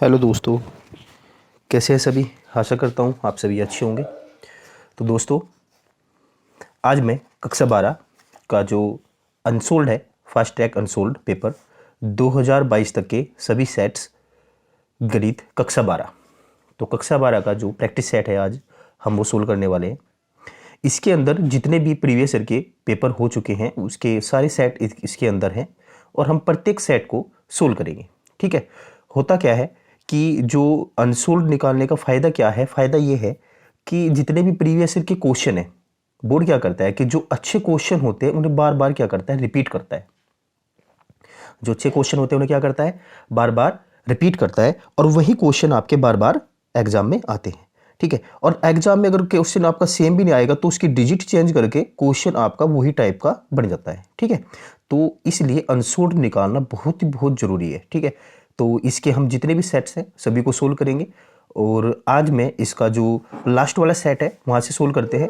Hello दोस्तों, कैसे हैं सभी। आशा करता हूँ आप सभी अच्छे होंगे। तो दोस्तों, आज मैं कक्षा 12 का जो अनसोल्ड है, फास्ट ट्रैक अनसोल्ड पेपर 2022 तक के सभी सेट्स गणित कक्षा 12, तो कक्षा 12 का जो प्रैक्टिस सेट है आज हम वो सोल्व करने वाले हैं। इसके अंदर जितने भी प्रीवियस ईयर के पेपर हो चुके हैं उसके सारे सेट इसके अंदर हैं और हम प्रत्येक सेट को सोल्व करेंगे। ठीक है। होता क्या है कि जो अनसोल्व निकालने का फ़ायदा क्या है, फ़ायदा ये है कि जितने भी प्रीवियस ईयर के क्वेश्चन हैं, बोर्ड क्या करता है कि जो अच्छे क्वेश्चन होते हैं उन्हें बार बार क्या करता है, रिपीट करता है। जो अच्छे क्वेश्चन होते हैं उन्हें क्या करता है, बार बार रिपीट करता है और वही क्वेश्चन आपके बार बार एग्जाम में आते हैं। ठीक है। और एग्जाम में अगर क्वेश्चन आपका सेम भी नहीं आएगा तो उसकी डिजिट चेंज करके क्वेश्चन आपका वही टाइप का बन जाता है। ठीक है। तो इसलिए अनसोल्ड निकालना बहुत जरूरी है। ठीक है। तो इसके हम जितने भी सेट्स हैं सभी को सोल्व करेंगे और आज मैं इसका जो लास्ट वाला सेट है वहाँ से सोल्व करते हैं।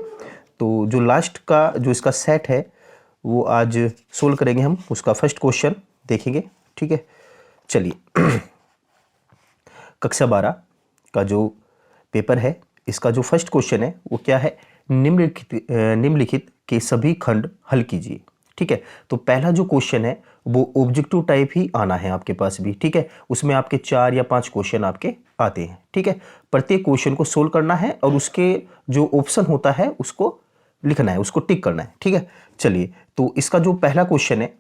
तो जो लास्ट का जो इसका सेट है वो आज सोल्व करेंगे हम। उसका फर्स्ट क्वेश्चन देखेंगे। ठीक है। चलिए कक्षा 12 का जो पेपर है इसका जो फर्स्ट क्वेश्चन है वो क्या है, निम्नलिखित के सभी खंड हल कीजिए। ठीक है। तो पहला जो क्वेश्चन है वो ऑब्जेक्टिव टाइप ही आना है आपके पास भी। ठीक है। उसमें आपके 4 या 5 क्वेश्चन आपके आते हैं। ठीक है। प्रत्येक क्वेश्चन को सोल्व करना है और उसके जो ऑप्शन होता है उसको लिखना है, उसको टिक करना है। ठीक है। चलिए, तो इसका जो पहला क्वेश्चन है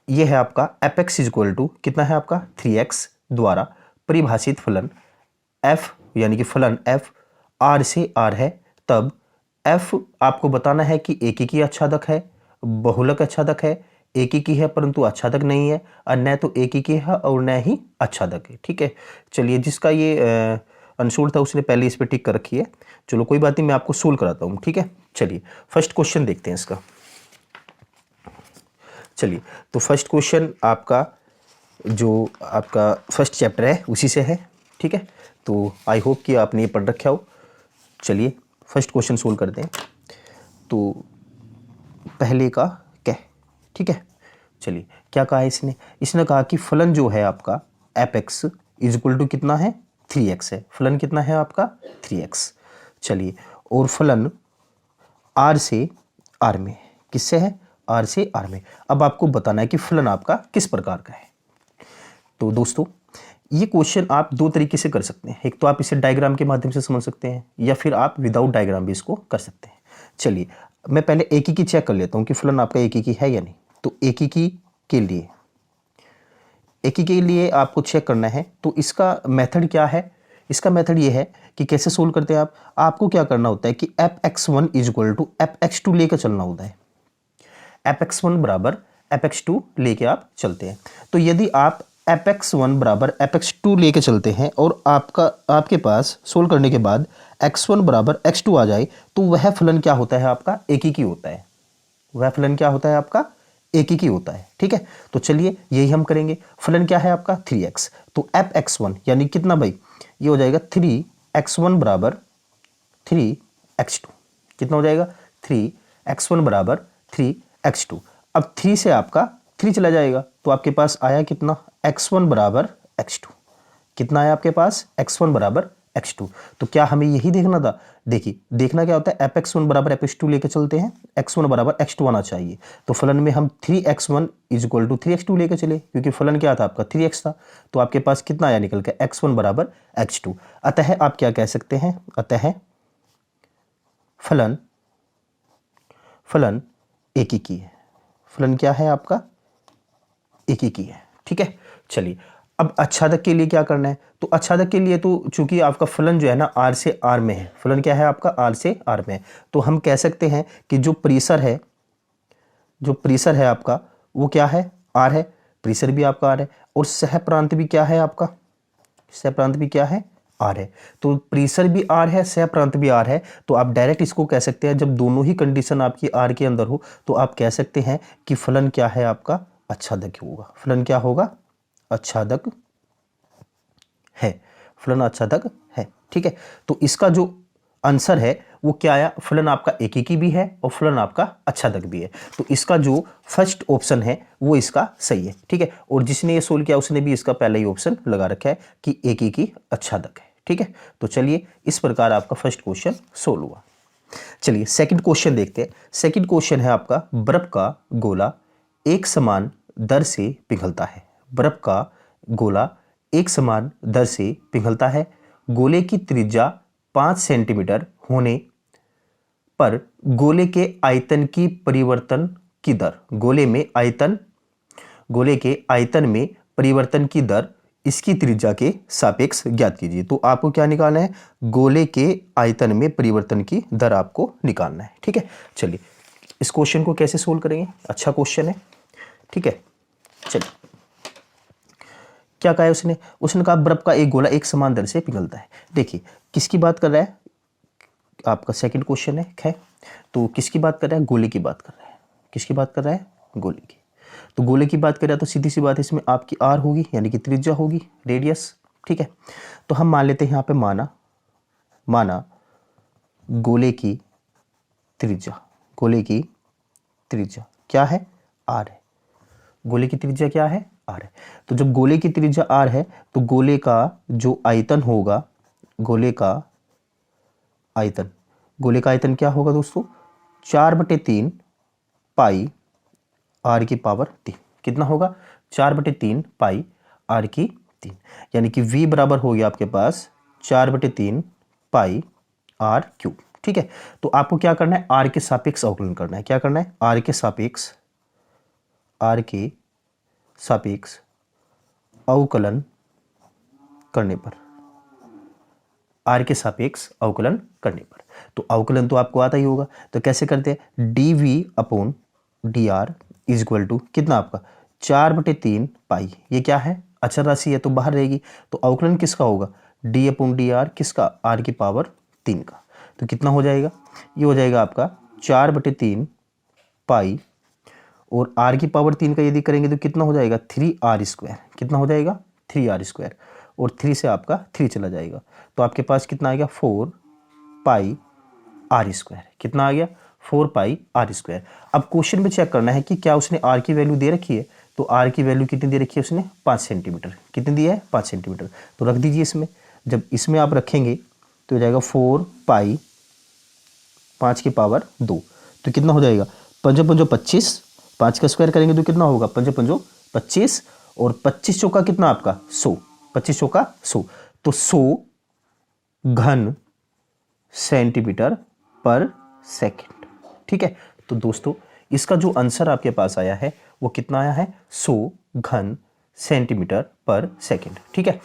ये है आपका F X is equal to कितना है आपका 3x द्वारा परिभाषित फलन f, यानी कि फलन f r से r है, तब f आपको बताना है कि एकीकी आच्छादक है, बहुलक आच्छादक है, एकीकी है परंतु आच्छादक नहीं है, और न तो एकीकी है और न ही आच्छादक है। ठीक है। चलिए, जिसका ये अनसोल्ड था उसने पहले इस पर टिक कर रखी है। चलो कोई बात नहीं, मैं आपको सोल्व कराता हूँ। ठीक है। चलिए फर्स्ट क्वेश्चन देखते हैं इसका। चलिए, तो फर्स्ट क्वेश्चन आपका जो आपका फर्स्ट चैप्टर है उसी से है। ठीक है। तो आई होप कि आपने ये पढ़ रखा हो। चलिए फर्स्ट क्वेश्चन सोल्व करते हैं। तो पहले का क्या, ठीक है। चलिए क्या कहा है इसने, इसने कहा कि फलन जो है आपका F X is equal to कितना है 3x है। फलन कितना है आपका 3x। चलिए, और फलन आर से आर में, किससे है, आर से आर में। अब आपको बताना है कि फलन आपका किस प्रकार का है। तो दोस्तों, ये क्वेश्चन आप दो तरीके से कर सकते हैं। एक तो आप इसे डायग्राम के माध्यम से समझ सकते हैं या फिर आप विदाउट डायग्राम भी इसको कर सकते हैं। चलिए, मैं पहले एकीकी चेक कर लेता हूं कि फलन आपका एकीकी है या नहीं। तो एकीकी के लिए, एकीकी के लिए आपको चेक करना है तो इसका मेथड क्या है। इसका मेथड ये है कि कैसे सोल्व करते हैं आपको क्या करना होता है कि F X one is equal to F X two लेकर चलना होता है। एफ एक्स वन बराबर एफ एक्स टू लेके आप चलते हैं। तो यदि आप एफ एक्स वन बराबर एफ एक्स टू लेके चलते हैं और आपके पास सोल्व करने के बाद एक्स वन बराबर एक्स टू आ जाए तो वह फलन क्या होता है आपका, एकीकी होता है। वह फलन क्या होता है आपका, एकीकी होता है। ठीक है। तो चलिए यही हम करेंगे। फलन क्या है आपका 3x, तो एफ एक्स वन यानी कितना भाई, ये हो जाएगा 3x1 बराबर 3x2। कितना हो जाएगा, 3x1 बराबर 3x2। अब 3 से आपका 3 चला जाएगा तो आपके पास आया कितना, x1 बराबर x2। कितना आया आपके पास, x1 बराबर x2। तो क्या हमें यही देखना था, देखिए देखना क्या होता है, एफ एक्स वन बराबर एफ एक्स टू लेके चलते हैं, x1 बराबर x2 आना चाहिए। तो फलन में हम 3x1 is equal to 3x2 लेके चले क्योंकि फलन क्या था आपका 3x था। तो आपके पास कितना आया निकल के, x1 बराबर x2। अतः आप क्या कह सकते हैं, अतः फलन फलन एकीकी है। फलन क्या है आपका, एकीकी है। ठीक है। चलिए, अब आच्छादक के लिए क्या करना है। तो आच्छादक के लिए तो चूंकि आपका फलन जो है ना आर से आर में है, फलन क्या है आपका आर से आर में है, तो हम कह सकते हैं कि जो परिसर है, जो परिसर है आपका वो क्या है, आर है। परिसर भी आपका आर है और सह प्रांत भी क्या है आपका, सह प्रांत भी क्या है, आर है। तो परिसर भी आर है, सह प्रांत भी आर है। तो आप डायरेक्ट इसको कह सकते हैं, जब दोनों ही कंडीशन आपकी आर के अंदर हो तो आप कह सकते हैं कि फलन क्या है आपका, आच्छादक होगा। फलन क्या होगा, आच्छादक है। फलन आच्छादक है। ठीक है। तो इसका जो आंसर है वो क्या आया, फलन आपका एकीकी भी है और फलन आपका अच्छादक भी है। तो इसका जो फर्स्ट ऑप्शन है वो इसका सही है, ठीक है। और जिसने ये सोल्व किया उसने भी इसका पहला ही ऑप्शन लगा रखा है कि एकीकी अच्छादक है, ठीक है। तो चलिए इस प्रकार आपका फर्स्ट क्वेश्चन सोल्व हुआ। चलिए सेकंड क्वेश्चन देखते हैं। सेकंड क्वेश्चन है आपका, बर्फ का गोला एक समान दर से पिघलता है। बर्फ का गोला एक समान दर से पिघलता है। गोले की त्रिज्या 5 सेंटीमीटर होने पर गोले के आयतन की परिवर्तन की दर, गोले के आयतन में परिवर्तन की दर इसकी त्रिज्या के सापेक्ष ज्ञात कीजिए। तो आपको क्या निकालना है, गोले के आयतन में परिवर्तन की दर आपको निकालना है, ठीक है। चलिए इस क्वेश्चन को कैसे सोल्व करेंगे, अच्छा क्वेश्चन है, ठीक है। चलिए क्या कहा है उसने कहा बर्फ का एक गोला एक समान दर से पिघलता है। देखिए किसकी बात कर रहा है, आपका सेकंड क्वेश्चन है, तो किसकी बात कर रहा है, गोले की बात कर रहा है। किसकी बात कर रहा है, गोले की। तो गोले की बात कर रहा है तो सीधी सी बात है, इसमें आपकी आर होगी यानी कि त्रिज्या होगी, रेडियस, ठीक है। तो हम मान लेते हैं यहाँ पे माना गोले की त्रिज्या क्या है, आर है। गोले की त्रिज्या क्या है, आर है। तो जब गोले की त्रिज्या आर है तो गोले का जो आयतन होगा, गोले का आयतन क्या होगा दोस्तों, 4/3 पाई आर की पावर 3। कितना होगा, 4/3 पाई आर की 3, यानी कि v बराबर हो गया आपके पास 4/3 पाई आर क्यूब, ठीक है। तो आपको क्या करना है, आर के सापेक्ष अवकलन करना है। क्या करना है, आर के सापेक्ष अवकलन करने पर, आर के सापेक्ष अवकलन करने पर, तो अवकलन तो आपको आता ही होगा। तो कैसे करते हैं, dv/dr इज इक्वल टू कितना आपका 4/3 पाई, ये क्या है, अचर राशि है तो बाहर रहेगी। तो अवकलन किसका होगा, d/dr किसका, r की पावर 3 का। तो कितना हो जाएगा, ये हो जाएगा आपका 4/3 पाई, और r की पावर 3 का यदि करेंगे तो कितना हो जाएगा 3r²। कितना हो जाएगा 3r², और 3 से आपका 3 चला जाएगा तो आपके पास कितना आ गया 4 पाई r²। कितना आ गया 4 पाई r²। अब क्वेश्चन में चेक करना है कि क्या उसने r की वैल्यू दे रखी है। तो r की वैल्यू कितनी दे रखी है उसने, 5 सेंटीमीटर। कितनी दी है, 5 सेंटीमीटर। तो रख दीजिए इसमें। जब इसमें आप रखेंगे तो हो जाएगा 4 पाई 5 की पावर 2। तो कितना हो जाएगा 5 5 25, 5 का स्क्वायर करेंगे तो कितना होगा 5 5 25, और 25 चौका कितना आपका 100, 25 चौका 100। तो 100 घन सेंटीमीटर पर सेकंड, ठीक है। तो दोस्तों इसका जो आंसर आपके पास आया है वो कितना आया है, 100 घन सेंटीमीटर पर सेकंड, ठीक है।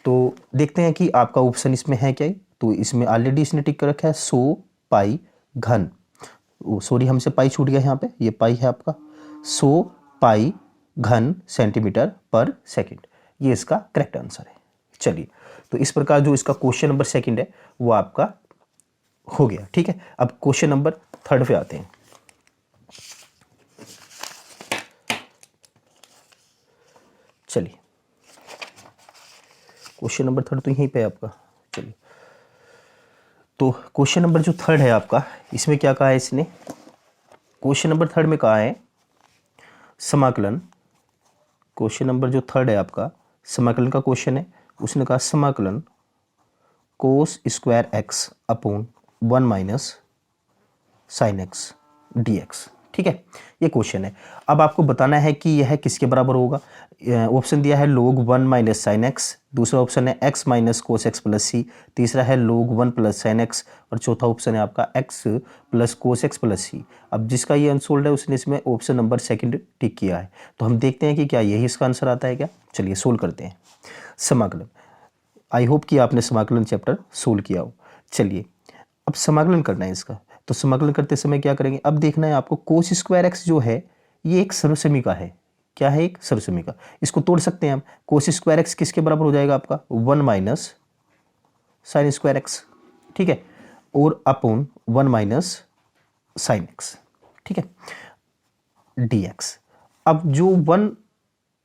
तो देखते हैं कि आपका ऑप्शन इसमें है क्या। तो इसमें ऑलरेडी इसने टिक कर रखा है 100 पाई घन, सॉरी हमसे पाई छूट गया यहाँ पे, ये पाई है आपका, 100 पाई घन सेंटीमीटर पर सेकंड, ये इसका करेक्ट आंसर है। चलिए तो इस प्रकार जो इसका क्वेश्चन नंबर सेकंड है वो आपका हो गया, ठीक है। अब क्वेश्चन नंबर थर्ड पे आते हैं। चलिए क्वेश्चन नंबर थर्ड तो यहीं पे है आपका। चलिए तो क्वेश्चन नंबर जो थर्ड है आपका, इसमें क्या कहा है इसने, क्वेश्चन नंबर थर्ड में कहा है समाकलन। क्वेश्चन नंबर जो थर्ड है आपका समाकलन का क्वेश्चन है। उसने कहा समाकलन cos square x upon 1 minus sine x dx, ठीक है। ये क्वेश्चन है। अब आपको बताना है कि यह किसके बराबर होगा। ऑप्शन दिया है log 1 माइनस साइन एक्स, दूसरा ऑप्शन है x minus cos x plus C, तीसरा है log 1 प्लस साइन एक्स, और चौथा ऑप्शन है आपका x plus cos x plus C. अब जिसका ये अनसोल्ड है उसने इसमें ऑप्शन नंबर सेकंड टिक किया है। तो हम देखते हैं कि क्या यही इसका आंसर आता है क्या। चलिए सोल्व करते हैं समाकलन। आई होप कि आपने समाकलन चैप्टर सोल्व किया हो। चलिए अब समाकलन करना है इसका। तो समाकलन करते समय क्या करेंगे, अब देखना है आपको कोस स्क्वायर एक्स जो है ये एक सर्वसमीका है। क्या है, एक सर्वसमीका। इसको तोड़ सकते हैं हम। कोस स्क्वायर एक्स किसके बराबर हो जाएगा आपका 1 माइनस साइन स्क्वायर एक्स, ठीक है, और अपॉन 1 माइनस साइन एक्स, ठीक है, dx। अब जो 1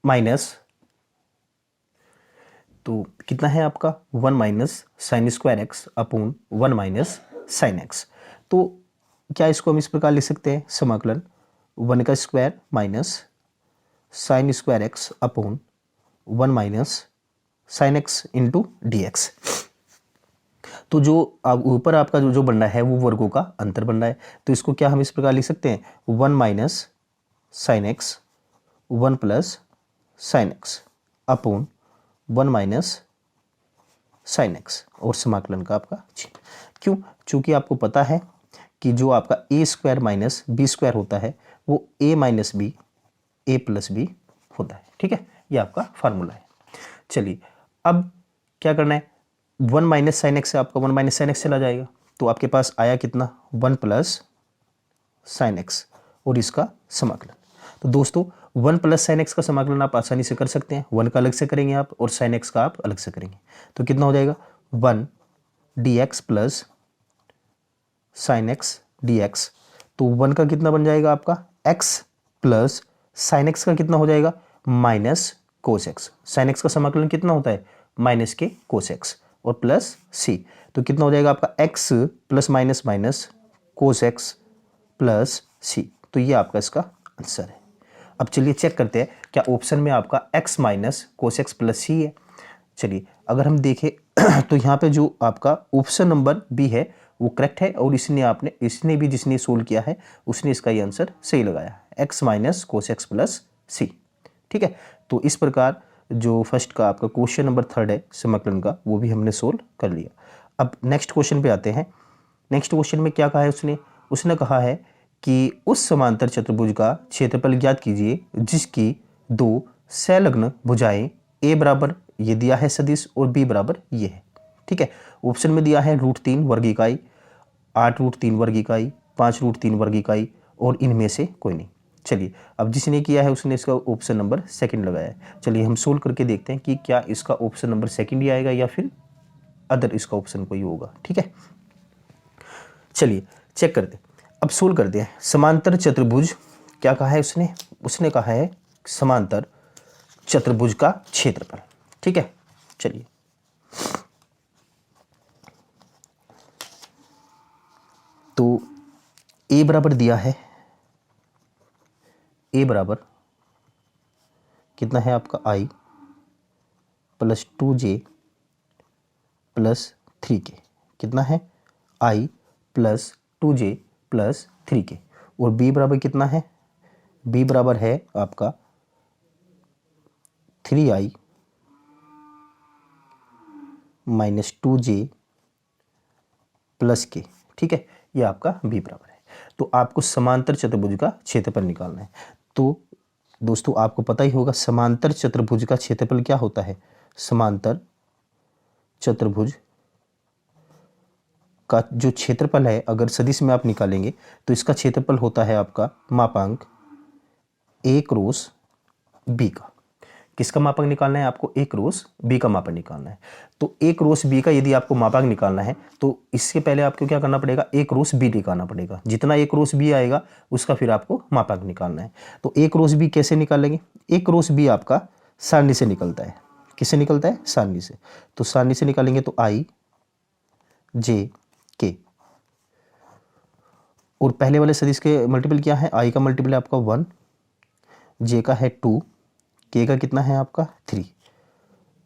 माइनस, तो कितना है आपका 1 minus sine square x upon 1 minus sine x. तो क्या इसको हम इस प्रकार लिख सकते हैं, समाकलन 1 का square minus sine square x upon 1 minus sine x into D x. तो जो ऊपर आपका जो बन रहा है वो वर्गों का अंतर बन रहा है, तो इसको क्या हम इस प्रकार लिख सकते हैं, 1 minus sine x 1 plus sine x upon 1 minus sine x और समाकलन का आपका चिन्ह। क्यों? चूंकि आपको पता है कि जो आपका ए स्क्वायर माइनस बी स्क्वायर होता है वो ए माइनस बी ए प्लस बी होता है। ठीक है, ये आपका फार्मूला है। चलिए अब क्या करना है, 1 माइनस साइन एक्स से आपका 1 माइनस साइन एक्स चला जाएगा, तो आपके पास आया कितना, 1 प्लस साइन एक्स और इसका समाकलन। तो दोस्तों 1 प्लस साइन एक्स का समाकलन आप आसानी से कर सकते हैं, 1 का अलग से करेंगे आप और साइन एक्स का आप अलग से करेंगे, तो कितना हो जाएगा 1 D x plus sine x D x. तो 1 का कितना बन जाएगा आपका x प्लस साइन एक्स का कितना हो जाएगा minus cos x. Sine x का समाकलन कितना होता है, माइनस के कोस एक्स और प्लस सी, तो कितना हो जाएगा आपका x plus minus minus cos x plus C. तो ये आपका इसका आंसर है। अब चलिए चेक करते हैं क्या ऑप्शन में आपका x minus cos x plus C है। चलिए अगर हम देखें तो यहाँ पे जो आपका ऑप्शन नंबर बी है वो करेक्ट है और इसने भी जिसने सोल्व किया है उसने इसका ये आंसर सही लगाया है, x minus cos x plus C. ठीक है, तो इस प्रकार जो फर्स्ट का आपका क्वेश्चन नंबर 3 है समाकलन का वो भी हमने सोल्व कर लिया। अब नेक्स्ट क्वेश्चन पे आते हैं। नेक्स्ट क्वेश्चन में क्या कहा है उसने कहा है कि उस समांतर चतुर्भुज का क्षेत्रफल ज्ञात कीजिए जिसकी 2 संलग्न भुजाएं a बराबर ये दिया है सदिश और b बराबर ये है। ठीक है, ऑप्शन में दिया है √3 वर्ग इकाई, 8 √3 वर्ग इकाई, 5 √3 वर्ग इकाई और इनमें से कोई नहीं। चलिए अब जिसने किया है उसने इसका ऑप्शन नंबर सेकंड लगाया है। चलिए हम सोल्व करके देखते हैं कि क्या इसका ऑप्शन नंबर सेकंड ही आएगा या फिर अदर इसका ऑप्शन कोई होगा। ठीक है, चलिए चेक करते हैं। अब सोल्व करते हैं। समांतर चतुर्भुज क्या कहा है उसने कहा है समांतर चतुर्भुज का क्षेत्रफल। ठीक है, चलिए तो a बराबर दिया है, a बराबर कितना है आपका i plus 2j plus 3k, कितना है i plus 2j plus 3k और b बराबर कितना है, b बराबर है आपका 3i minus 2j plus k। ठीक है, ये आपका b बराबर है। तो आपको समांतर चतुर्भुज का क्षेत्रफल निकालना है। तो दोस्तों आपको पता ही होगा समांतर चतुर्भुज का क्षेत्रफल क्या होता है, समांतर चतुर्भुज का जो क्षेत्रफल है अगर सदिश में आप निकालेंगे तो इसका क्षेत्रफल होता है आपका मापांक a क्रॉस b का। किसका मापांक निकालना है आपको, a क्रॉस b का मापांक निकालना है। तो a क्रॉस b का यदि आपको मापांक निकालना है तो इसके पहले आपको क्या करना पड़ेगा, a क्रॉस b निकालना पड़ेगा। जितना a क्रॉस b आएगा उसका फिर आपको मापांक निकालना है। तो a क्रॉस b कैसे निकालेंगे, a क्रॉस b आपका सारणी से निकलता है। किससे निकलता है, सारणी से। तो सारणी से निकालेंगे तो i j k और पहले वाले सदिश के मल्टीपल क्या है, i का मल्टीपल है आपका 1, j का है 2, k का कितना है आपका 3।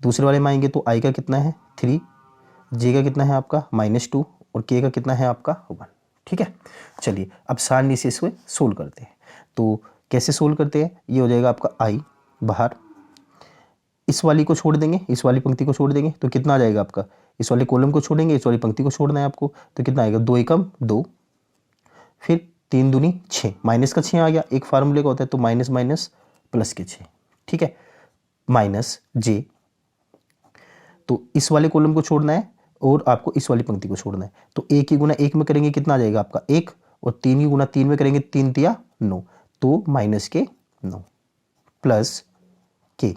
दूसरे वाले में आएंगे तो i का कितना है 3, j का कितना है आपका -2 और k का कितना है आपका 1। ठीक है, चलिए अब सारणी से इसको सोल्व करते हैं। तो कैसे सोल्व करते हैं, ये हो जाएगा आपका i बाहर, इस वाली को छोड़ देंगे, इस वाली पंक्ति को छोड़ देंगे तो कितना आ जाएगा आपका, इस वाले कॉलम को छोड़ेंगे, इस वाली पंक्ति को छोड़ना है आपको, तो कितना आएगा 2 एकम 2, फिर 3 दूनी 6, माइनस का 6 आ गया, एक फार्मूले का होता है तो माइनस माइनस प्लस के 6। ठीक है, माइनस j, तो इस वाले कॉलम को छोड़ना है और आपको इस वाली पंक्ति को छोड़ना है। तो 1 की गुना 1 में करेंगे कितना आ जाएगा आपका 1 और 3 की गुना 3 में करेंगे 3 तिया 9, तो माइनस के 9 प्लस k।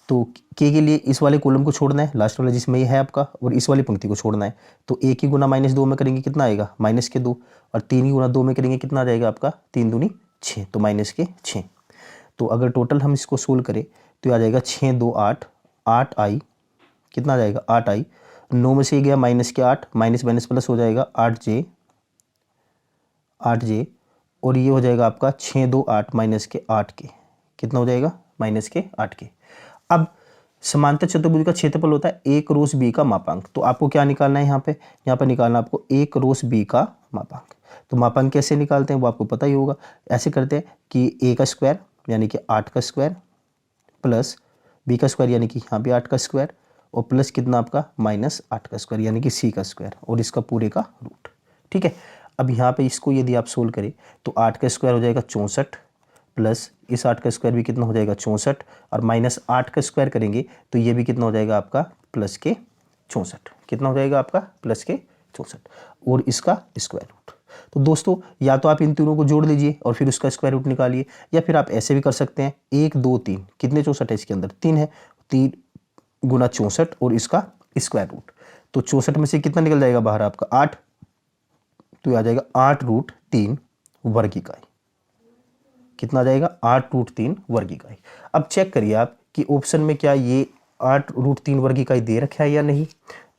तो k के लिए इस वाले कॉलम को छोड़ना है, लास्ट वाला जिसमें ये है आपका, और इस वाली पंक्ति को छोड़ना है। तो 1 की गुना -2 में करेंगे कितना आएगा माइनस के 2 और 3 की गुना 2 में करेंगे कितना आ जाएगा आपका 3 दूनी 6, तो माइनस के 6। तो अगर टोटल हम इसको सोल्व करें तो आ जाएगा 6 2 8, 8i कितना आ जाएगा 8i 9 में से ये गया माइनस के 8, माइनस माइनस प्लस हो जाएगा 8j, और ये हो जाएगा आपका 6 2 8 माइनस के 8 के, कितना हो जाएगा माइनस के 8 के। अब समांतर चतुर्भुज का क्षेत्रफल होता है एक रोस बी का मापांक, तो आपको क्या निकालना है यहाँ पे निकालना आपको एक रोस बी का मापांक। तो मापांक कैसे निकालते हैं वो आपको पता ही होगा। ऐसे करते हैं कि ए का स्क्वायर यानी कि 8 का स्क्वायर प्लस बी का स्क्वायर यानी कि यहाँ भी 8 का स्क्वायर, और प्लस कितना आपका माइनस 8 का स्क्वायर यानी कि सी का स्क्वायर, और इसका पूरे का रूट। ठीक है, अब यहाँ पे इसको यदि आप सोल्व करें तो 8 का स्क्वायर हो जाएगा 64, प्लस इस 8 का स्क्वायर भी कितना हो जाएगा 64, और माइनस 8 का स्क्वायर करेंगे तो ये भी कितना हो जाएगा आपका प्लस के 64, कितना हो जाएगा आपका प्लस के 64, और इसका स्क्वायर रूट। तो दोस्तों या तो आप इन तीनों को जोड़ लीजिए और फिर उसका स्क्वायर रूट निकालिए, या फिर आप ऐसे भी कर सकते हैं 1 2 3, कितने 64 है इसके अंदर 3 है, 3 गुना 64 और इसका स्क्वायर रूट। तो 64 में से कितना निकल जाएगा बाहर आपका 8, तो आ जाएगा 8√3 वर्ग इकाई, कितना आ जाएगा 8√3 वर्ग इकाई। अब चेक करिए आप कि ऑप्शन में क्या ये 8√3 वर्ग इकाई दे रखा है या नहीं।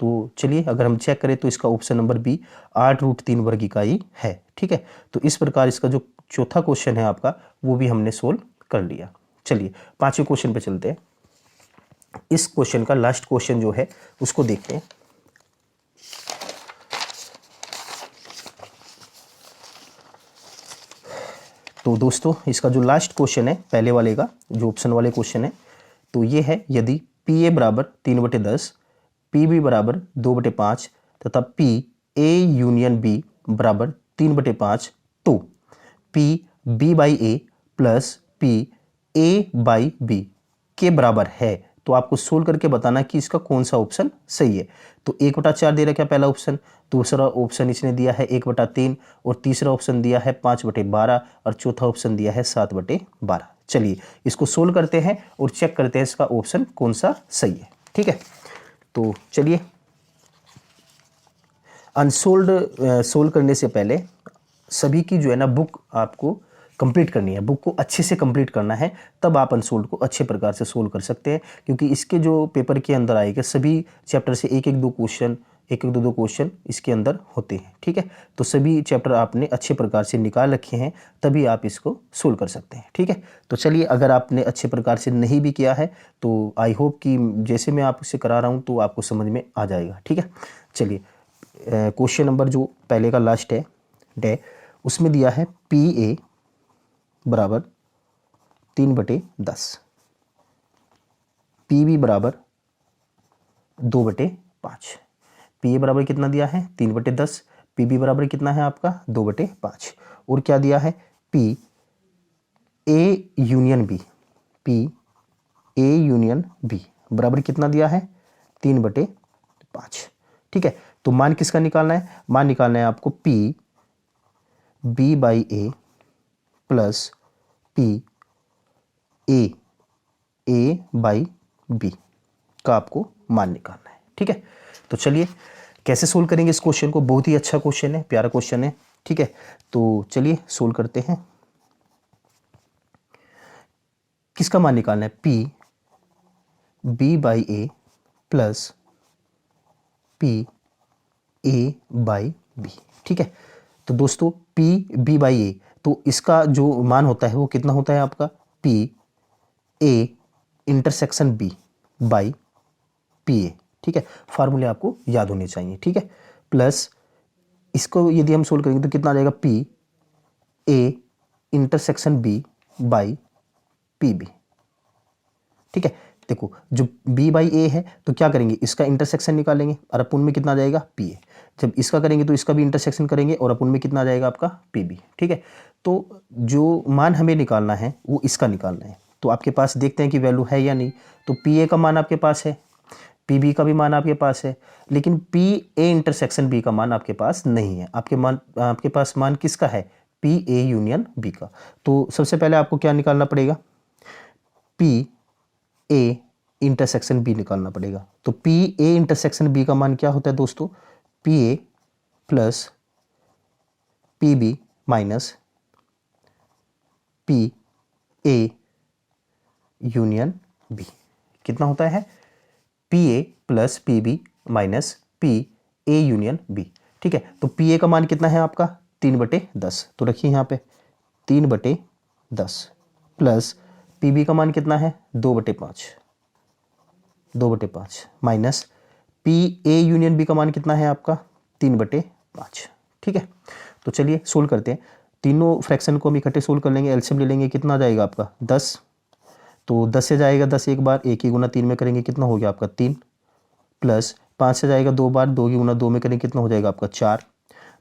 तो चलिए अगर हम चेक करें तो इसका ऑप्शन नंबर बी 8√3 वर्ग इकाई है। ठीक है, तो इस प्रकार इसका जो चौथा क्वेश्चन है आपका वो भी हमने सोल्व कर लिया। चलिए पांचवें क्वेश्चन पे चलते हैं। इस क्वेश्चन का लास्ट क्वेश्चन जो है उसको देखते हैं। तो दोस्तों इसका जो लास्ट क्वेश्चन है पहले वाले का जो ऑप्शन वाले क्वेश्चन है, तो ये है यदि पी ए बराबर 3/10, पी बी बराबर 2/5 तथा पी ए यूनियन बी बराबर 3/5, तो P B by A plus P A by B के बराबर है। तो आपको सोल्व करके बताना कि इसका कौन सा ऑप्शन सही है। तो 1/4 दे रखा है पहला ऑप्शन, दूसरा ऑप्शन इसने दिया है 1/3, और तीसरा ऑप्शन दिया है 5/12, और चौथा ऑप्शन दिया है 7/12। चलिए इसको सोल्व करते हैं और चेक करते हैं इसका ऑप्शन कौन सा सही है। ठीक है, तो चलिए अनसोल्ड सोल्व करने से पहले सभी की जो है ना बुक आपको कंप्लीट करनी है, बुक को अच्छे से कंप्लीट करना है, तब आप अनसोल्ड को अच्छे प्रकार से सोल्व कर सकते हैं। क्योंकि इसके जो पेपर के अंदर आएगा सभी चैप्टर से एक एक दो क्वेश्चन इसके अंदर होते हैं। ठीक है, तो सभी चैप्टर आपने अच्छे प्रकार से निकाल रखे हैं, तभी आप इसको सोल्व कर सकते हैं। ठीक है, तो चलिए अगर आपने अच्छे प्रकार से नहीं भी किया है तो आई होप कि जैसे मैं आपसे करा रहा हूँ तो आपको समझ में आ जाएगा। ठीक है, चलिए क्वेश्चन नंबर जो पहले का लास्ट है उसमें दिया है पी ए बराबर 3/10, पी बी बराबर 2/5। पी ए बराबर कितना दिया है 3/10, पी बी बराबर कितना है आपका 2/5, और क्या दिया है P A union B, P A union B बराबर कितना दिया है 3/5। ठीक है, तो मान किसका निकालना है, मान निकालना है आपको P B by A plus P A by B का आपको मान निकालना है। ठीक है, तो चलिए कैसे सोल्व करेंगे इस क्वेश्चन को, बहुत ही अच्छा क्वेश्चन है, प्यारा क्वेश्चन है। ठीक है, तो चलिए सोल्व करते हैं। किसका मान निकालना है P B by A plus P A by B. ठीक है, तो दोस्तों पी बी बाई ए, तो इसका जो मान होता है वो कितना होता है आपका P A intersection B by P A. ठीक है, फार्मूले आपको याद होने चाहिए। ठीक है, प्लस इसको यदि हम सोल्व करेंगे तो कितना आ जाएगा P A intersection B by P B. ठीक है, देखो जो b बाई ए है तो क्या करेंगे इसका इंटरसेक्शन निकालेंगे और अपन में कितना आ जाएगा पी ए। जब इसका करेंगे तो इसका भी इंटरसेक्शन करेंगे और अपन में कितना आ जाएगा आपका पी बी। ठीक है, तो जो मान हमें निकालना है वो इसका निकालना है। तो आपके पास देखते हैं कि वैल्यू है या नहीं। तो पी ए का मान आपके पास है, पी बी का भी मान आपके पास है, लेकिन पी ए इंटरसेक्शन बी का मान आपके पास नहीं है। आपके पास मान किसका है पी ए यूनियन बी का। तो सबसे पहले आपको क्या निकालना पड़ेगा पी ए इंटरसेक्शन बी निकालना पड़ेगा। तो पी ए इंटरसेक्शन बी का मान क्या होता है दोस्तों P A plus P B minus P A union B. कितना होता है P A plus P B minus P A union B. ठीक है, तो पी ए का मान कितना है आपका 3/10, तो रखिए यहाँ पे 3/10 प्लस पी बी का मान कितना है 2/5 minus P A union B का मान कितना है आपका 3/5। ठीक है, तो चलिए सोल्व करते हैं। तीनों फ्रैक्शन को हम इकट्ठे सोल्व कर लेंगे, एलसीएम ले लेंगे, कितना आ जाएगा आपका 10। तो 10 से जाएगा 10 एक बार, 1 की गुना 3 में करेंगे कितना हो गया आपका 3, प्लस 5 से जाएगा 2 बार, 2 की गुना 2 में करेंगे कितना हो जाएगा आपका 4,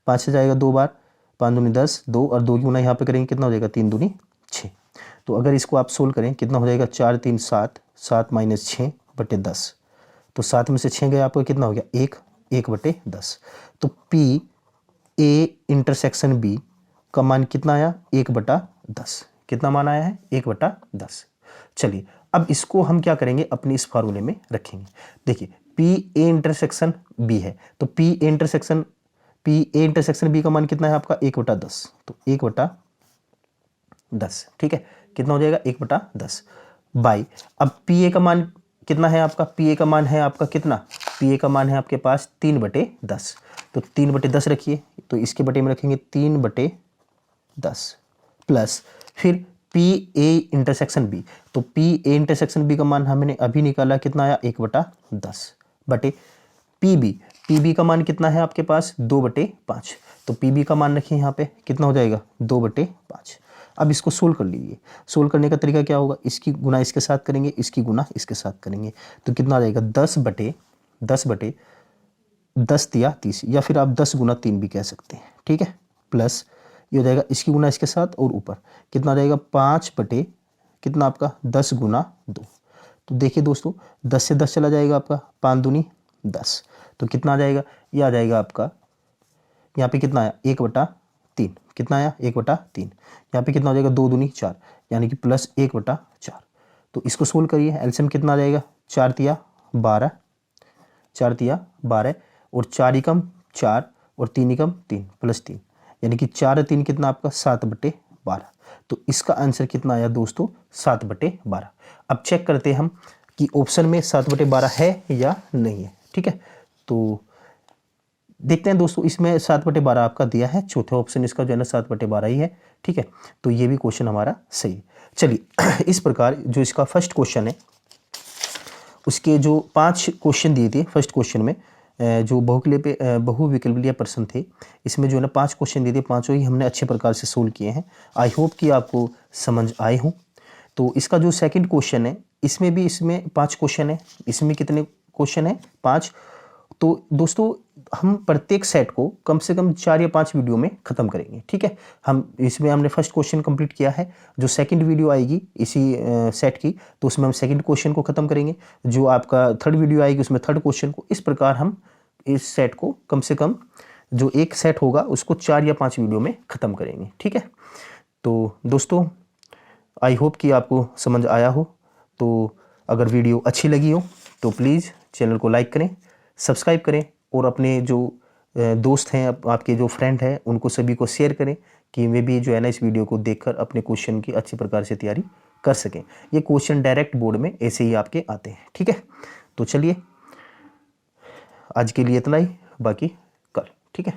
5 से जाएगा 2 बार, 5 दूनी 10, 2 और 2 की गुना यहाँ पे करेंगे कितना हो जाएगा 3 दूनी 6। तो अगर इसको आप सोल्व करें कितना हो जाएगा 4 3 7, 7 माइनस 6/10, तो 7 में से 6 गया आपका कितना हो गया 1/10। तो पी ए इंटरसेक्शन बी का मान कितना आया 1/10, कितना मान आया है 1/10। चलिए अब इसको हम क्या करेंगे अपने इस फार्मूले में रखेंगे। देखिए पी ए इंटरसेक्शन बी है, तो पी ए इंटरसेक्शन बी का मान कितना है आपका 1/10, तो 1/10। ठीक है, कितना हो जाएगा 1/10 बाई, अब पी ए का मान कितना है आपका, पी ए का मान है आपका कितना, पी ए का मान है आपके पास 3/10, तो 3/10 रखिए, तो इसके बटे में रखेंगे 3/10 प्लस फिर पी ए इंटरसेक्शन बी, तो पी ए इंटरसेक्शन बी का मान हमने अभी निकाला कितना आया 1/10 बटे पी बी का मान कितना है आपके पास 2/5, तो पी बी का मान रखिए यहाँ पे कितना हो जाएगा 2/5। अब इसको सोल्व कर लीजिए। सोल्व करने का तरीका क्या होगा, इसकी गुना इसके साथ करेंगे, इसकी गुना इसके साथ करेंगे, तो कितना आ जाएगा 10/10 दिया 30, या फिर आप 10 गुना 3 भी कह सकते हैं। ठीक है, प्लस ये हो जाएगा इसकी गुना इसके साथ और ऊपर कितना आ जाएगा 5 कितना आपका 10 गुना 2। तो देखिए दोस्तों 10 से 10 चला जाएगा आपका 5 दूनी 10, तो कितना आ जाएगा, ये आ जाएगा आपका यहाँ पे कितना आया 1/3, कितना आया 1/3, यहाँ पे कितना हो जाएगा 2 दूनी 4, यानी कि प्लस 1/4। तो इसको सोल्व करिए, एलसीएम कितना आ जाएगा 4 तिया 12, 4 तिया 12 और 4 एकम 4 और 3 एकम 3 प्लस 3, यानी कि 4 और 3 कितना आपका 7/12। तो इसका आंसर कितना आया दोस्तों 7/12। अब चेक करते हैं हम कि ऑप्शन में 7/12 है या नहीं है। ठीक है, तो देखते हैं दोस्तों, इसमें 7/12 आपका दिया है, चौथा ऑप्शन इसका जो है ना 7/12 ही है। ठीक है, तो ये भी क्वेश्चन हमारा सही है। चलिए इस प्रकार जो इसका फर्स्ट क्वेश्चन है उसके जो 5 क्वेश्चन दिए थे, फर्स्ट क्वेश्चन में जो बहुविकल्पीय प्रश्न थे, इसमें जो है ना 5 क्वेश्चन दिए थे, पांचों ही हमने अच्छे प्रकार से सोल्व किए हैं। आई होप कि आपको समझ आए हों। तो इसका जो सेकंड क्वेश्चन है इसमें 5 क्वेश्चन है, इसमें कितने क्वेश्चन है 5। तो दोस्तों हम प्रत्येक सेट को कम से कम 4 या 5 वीडियो में ख़त्म करेंगे। ठीक है, हम इसमें हमने फर्स्ट क्वेश्चन कंप्लीट किया है, जो सेकंड वीडियो आएगी इसी सेट की तो उसमें हम सेकंड क्वेश्चन को ख़त्म करेंगे, जो आपका थर्ड वीडियो आएगी उसमें थर्ड क्वेश्चन को। इस प्रकार हम इस सेट को कम से कम जो एक सेट होगा उसको 4 या 5 वीडियो में ख़त्म करेंगे। ठीक है, तो दोस्तों आई होप कि आपको समझ आया हो। तो अगर वीडियो अच्छी लगी हो तो प्लीज़ चैनल को लाइक करें, सब्सक्राइब करें और अपने जो दोस्त हैं, आपके जो फ्रेंड हैं, उनको सभी को शेयर करें कि वे भी जो है ना इस वीडियो को देखकर अपने क्वेश्चन की अच्छी प्रकार से तैयारी कर सकें। ये क्वेश्चन डायरेक्ट बोर्ड में ऐसे ही आपके आते हैं। ठीक है, तो चलिए आज के लिए इतना ही, बाकी कल। ठीक है।